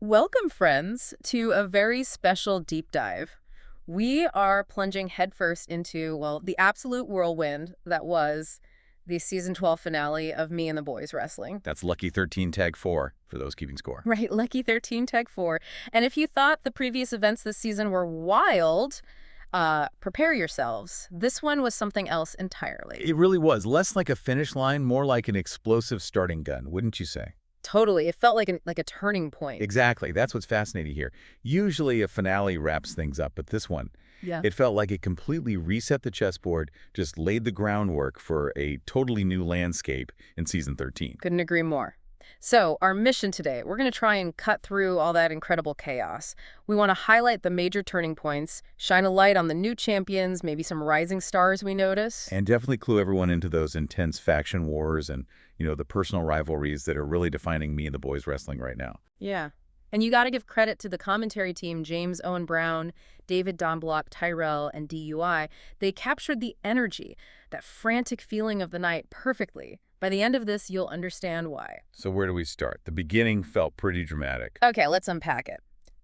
Welcome, friends, to a very special deep dive. We are plunging headfirst into, well, the absolute whirlwind that was the season 12 finale of Me and the Boys Wrestling. That's Lucky 13 Tag 4 for those keeping score. Right, Lucky 13 Tag 4. And if you thought the previous events this season were wild, prepare yourselves. This one was something else entirely. It really was. Less like a finish line, more like an explosive starting gun, wouldn't you say? Totally. It felt like a turning point. Exactly. That's what's fascinating here. Usually a finale wraps things up, but this one, Yeah. it felt like it completely reset the chessboard, just laid the groundwork for a totally new landscape in season 13. Couldn't agree more. So, our mission today, we're going to try and cut through all that incredible chaos. We want to highlight the major turning points, shine a light on the new champions, maybe some rising stars we notice. And definitely clue everyone into those intense faction wars and, the personal rivalries that are really defining Me and the Boys Wrestling right now. Yeah. And you got to give credit to the commentary team, James Owen Brown, David Donblock, Tyrell, and DUI. They captured the energy, that frantic feeling of the night perfectly. By the end of this, you'll understand why. So where do we start? The beginning felt pretty dramatic. Okay, let's unpack it.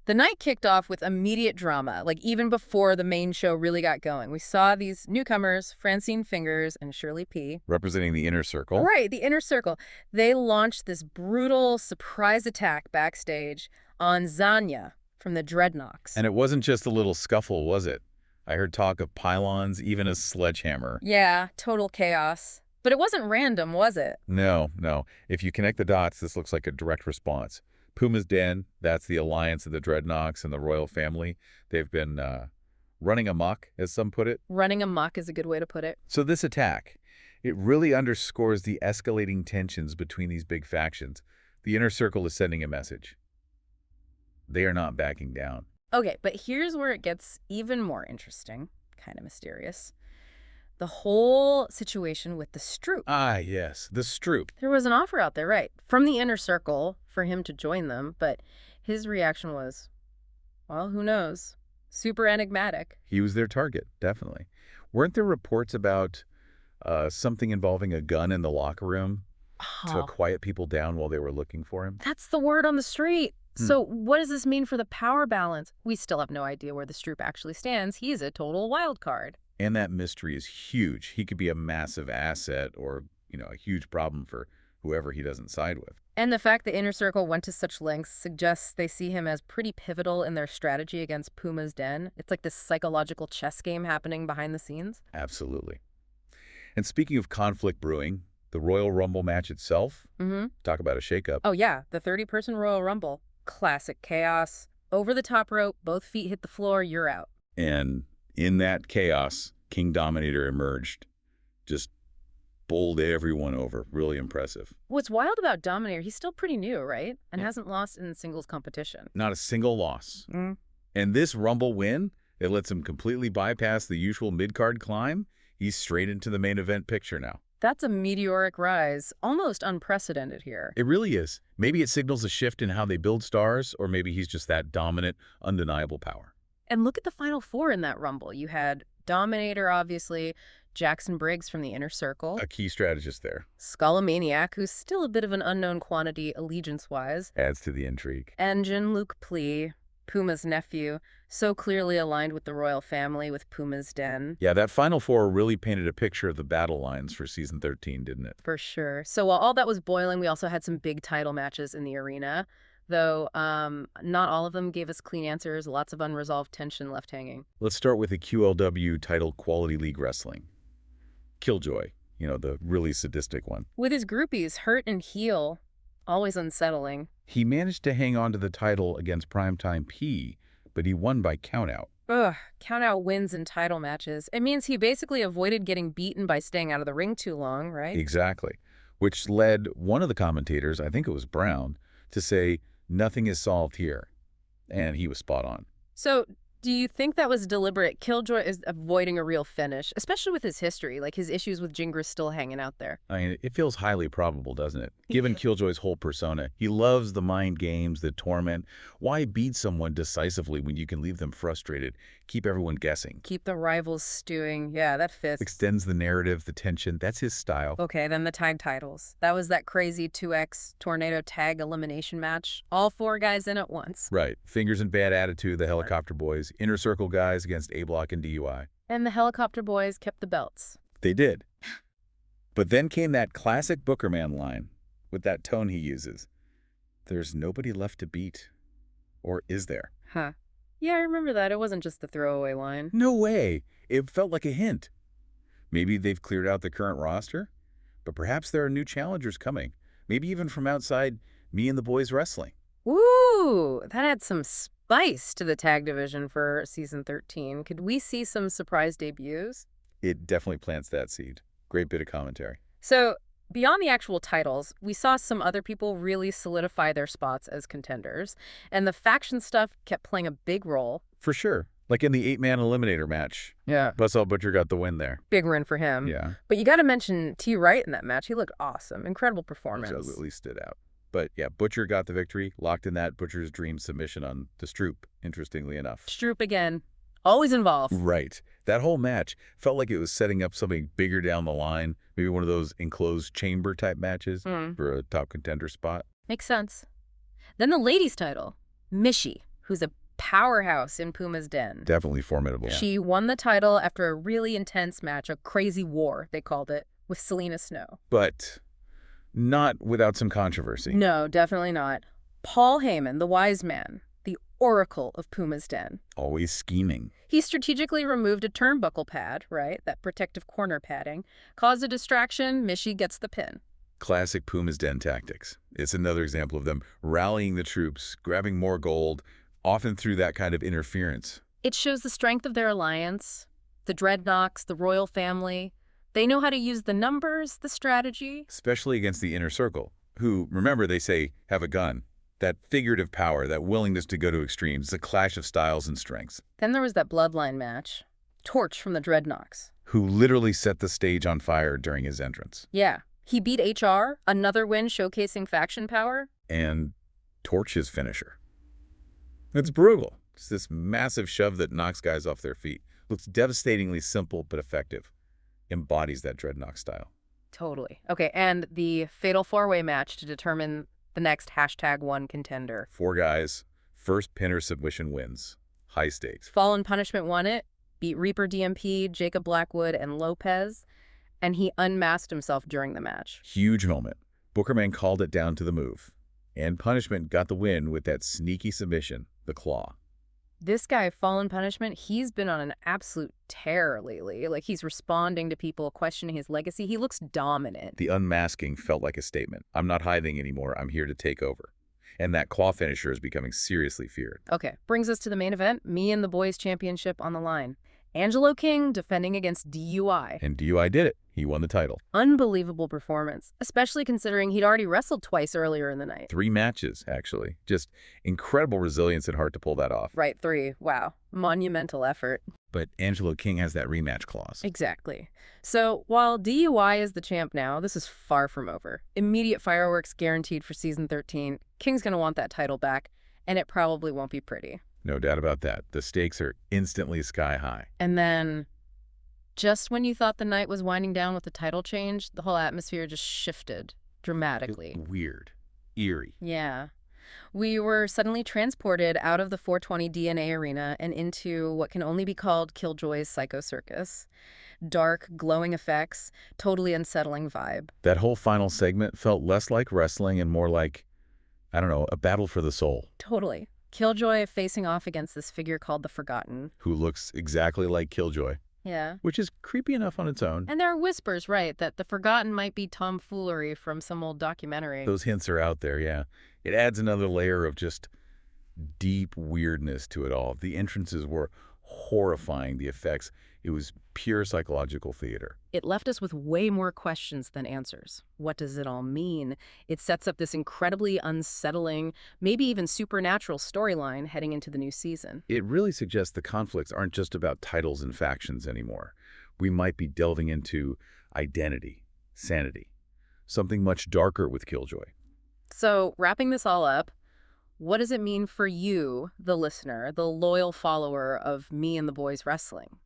The night kicked off with immediate drama, like even before the main show really got going. We saw these newcomers, Francine Fingers and Shirley P. Representing the inner circle. Right, the inner circle. They launched this brutal surprise attack backstage on Zanya from the Dreadnoks. And it wasn't just a little scuffle, was it? I heard talk of pylons, even a sledgehammer. Yeah, total chaos. But it wasn't random, was it? No. If you connect the dots, this looks like a direct response. Puma's Den, that's the alliance of the Dreadnoks and the royal family. They've been running amok, as some put it. Running amok is a good way to put it. So this attack, it really underscores the escalating tensions between these big factions. The inner circle is sending a message. They are not backing down. Okay, but here's where it gets even more interesting, kind of mysterious. The whole situation with the Stroop. Ah, yes, the Stroop. There was an offer out there, right, from the inner circle for him to join them, but his reaction was, well, who knows? Super enigmatic. He was their target, definitely. Weren't there reports about something involving a gun in the locker room to Oh, quiet people down while they were looking for him? that's the word on the street. So what does this mean for the power balance? We still have no idea where the Stroop actually stands. He's a total wild card. And that mystery is huge. He could be a massive asset or, a huge problem for whoever he doesn't side with. And the fact the inner circle went to such lengths suggests they see him as pretty pivotal in their strategy against Puma's Den. It's like this psychological chess game happening behind the scenes. Absolutely. And speaking of conflict brewing, the Royal Rumble match itself, talk about a shakeup. Oh yeah, the 30-person Royal Rumble. Classic chaos. Over the top rope, both feet hit the floor, you're out. And in that chaos, King Dominator emerged. Just bowled everyone over. Really impressive. What's wild about Dominator, he's still pretty new, right? And hasn't lost in singles competition. Not a single loss. And this Rumble win, it lets him completely bypass the usual mid-card climb. He's straight into the main event picture now. That's a meteoric rise, almost unprecedented here. It really is. Maybe it signals a shift in how they build stars, or maybe he's just that dominant, undeniable power. And look at the final four in that Rumble. You had Dominator, obviously, Jackson Briggs from the Inner Circle, A key strategist there. Skullomaniac, who's still a bit of an unknown quantity allegiance-wise, Adds to the intrigue. Engine Luke Plea, Puma's nephew, so clearly aligned with the royal family with Puma's Den. Yeah, that Final Four really painted a picture of the battle lines for season 13, didn't it? For sure. So while all that was boiling, we also had some big title matches in the arena, though not all of them gave us clean answers, lots of unresolved tension left hanging. Let's start with the QLW title Quality League Wrestling. Killjoy, the really sadistic one. With his groupies, Hurt and Heel, always unsettling. He managed to hang on to the title against Primetime P, but he won by countout. Ugh, count out wins in title matches. It means he basically avoided getting beaten by staying out of the ring too long, right? Exactly. Which led one of the commentators, I think it was Brown, to say, nothing is solved here. And he was spot on. So, Do you think that was deliberate? Killjoy is avoiding a real finish, especially with his history, like his issues with Jingra's still hanging out there. I mean, it feels highly probable, doesn't it? Given Killjoy's whole persona, he loves the mind games, the torment. Why beat someone decisively when you can leave them frustrated, keep everyone guessing? Keep the rivals stewing. Yeah, that fits. Extends the narrative, the tension. That's his style. Okay, then the tag titles. That was that crazy 2X tornado tag elimination match. All 4 guys in at once. Right. Fingers and Bad Attitude, the Helicopter Boys, Inner Circle guys against A-Block and DUI. And the Helicopter Boys kept the belts. They did. But then came that classic Booker Man line with that tone he uses. There's nobody left to beat. Or is there? Huh. Yeah, I remember that. It wasn't just the throwaway line. No way. It felt like a hint. Maybe they've cleared out the current roster, but perhaps there are new challengers coming. Maybe even from outside Me and the Boys Wrestling. Woo! That adds some spice to the tag division for season 13. Could we see some surprise debuts? It definitely plants that seed. Great bit of commentary. So, beyond the actual titles, we saw some other people really solidify their spots as contenders, and the faction stuff kept playing a big role. For sure. Like in the 8-man eliminator match. Yeah. Buzzsaw Butcher got the win there. Big win for him. Yeah. But you got to mention T. Wright in that match. He looked awesome. Incredible performance. Which at least stood out. But yeah, Butcher got the victory, locked in that Butcher's dream submission on the Stroop, interestingly enough. Stroop again. Always involved. Right. That whole match felt like it was setting up something bigger down the line, maybe one of those enclosed chamber type matches for a top contender spot. Makes sense. Then the ladies' title, Mishi, who's a powerhouse in Puma's Den. Definitely formidable. Yeah. She won the title after a really intense match, a crazy war, they called it, with Selena Snow. But not without some controversy. No, definitely not. Paul Heyman, the wise man, the oracle of Puma's Den. Always scheming. He strategically removed a turnbuckle pad, right, that protective corner padding, caused a distraction, Mishi gets the pin. Classic Puma's Den tactics. It's another example of them rallying the troops, grabbing more gold, often through that kind of interference. It shows the strength of their alliance, the Dreadnoks, the royal family. They know how to use the numbers, the strategy. Especially against the Inner Circle, who, remember, they say, have a gun. That figurative power, that willingness to go to extremes, a clash of styles and strengths. Then there was that bloodline match. Torch from the Dreadnoks. Who literally set the stage on fire during his entrance. Yeah. He beat HR, another win showcasing faction power. And Torch's finisher. It's brutal. It's this massive shove that knocks guys off their feet. Looks devastatingly simple but effective. Embodies that Dreadnought style. Totally. Okay, and the fatal 4-way match to determine the next #1 contender. 4 guys, first pin or submission wins. High stakes. Fallen Punishment won it, beat Reaper DMP, Jacob Blackwood, and Lopez, and he unmasked himself during the match. Huge moment. Bookerman called it down to the move. And Punishment got the win with that sneaky submission, the claw. This guy, Fallen Punishment, he's been on an absolute tear lately. Like, he's responding to people questioning his legacy. He looks dominant. The unmasking felt like a statement. I'm not hiding anymore. I'm here to take over. And that claw finisher is becoming seriously feared. Okay, brings us to the main event. Me and the Boys Championship on the line. Angelo King defending against DUI. And DUI did it. He won the title. Unbelievable performance, especially considering he'd already wrestled twice earlier in the night. 3 matches, actually. Just incredible resilience and heart to pull that off. Right, 3. Wow. Monumental effort. But Angelo King has that rematch clause. Exactly. So while DUI is the champ now, this is far from over. Immediate fireworks guaranteed for season 13. King's going to want that title back, and it probably won't be pretty. No doubt about that. The stakes are instantly sky high. And then, just when you thought the night was winding down with the title change, the whole atmosphere just shifted dramatically. Weird. Eerie. Yeah. We were suddenly transported out of the 420 DNA arena and into what can only be called Killjoy's Psycho Circus. Dark, glowing effects, totally unsettling vibe. That whole final segment felt less like wrestling and more like, I don't know, a battle for the soul. Totally. Killjoy facing off against this figure called the Forgotten. Who looks exactly like Killjoy. Yeah. Which is creepy enough on its own. And there are whispers, right, that the Forgotten might be tomfoolery from some old documentary. Those hints are out there, yeah. It adds another layer of just deep weirdness to it all. The entrances were horrifying, the effects. It was pure psychological theater. It left us with way more questions than answers. What does it all mean? It sets up this incredibly unsettling, maybe even supernatural storyline heading into the new season. It really suggests the conflicts aren't just about titles and factions anymore. We might be delving into identity, sanity, something much darker with Killjoy. So, wrapping this all up, what does it mean for you, the listener, the loyal follower of Me and the Boys Wrestling?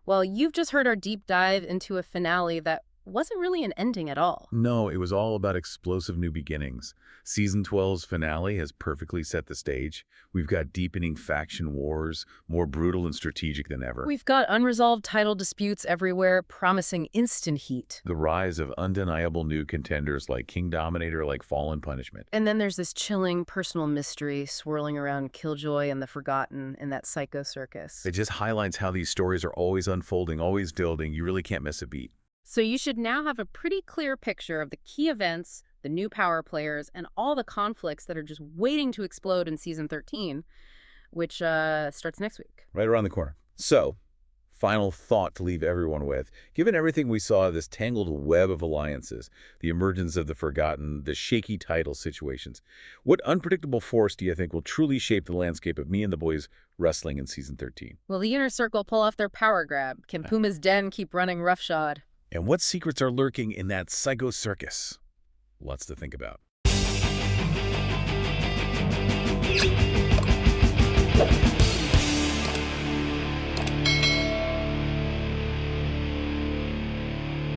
Well, you've just heard our deep dive into a finale that wasn't really an ending at all. No, it was all about explosive new beginnings. Season 12's finale has perfectly set the stage. We've got deepening faction wars, more brutal and strategic than ever. We've got unresolved title disputes everywhere, promising instant heat. The rise of undeniable new contenders like King Dominator, like Fallen Punishment. And then there's this chilling personal mystery swirling around Killjoy and the Forgotten in that psycho circus. It just highlights how these stories are always unfolding, always building. You really can't miss a beat. So you should now have a pretty clear picture of the key events, the new power players, and all the conflicts that are just waiting to explode in Season 13, which starts next week. Right around the corner. So, final thought to leave everyone with. Given everything we saw, this tangled web of alliances, the emergence of the Forgotten, the shaky title situations, what unpredictable force do you think will truly shape the landscape of Me and the Boys Wrestling in Season 13? Will the Inner Circle pull off their power grab? Can Puma's Den keep running roughshod? And what secrets are lurking in that psycho circus? Lots to think about.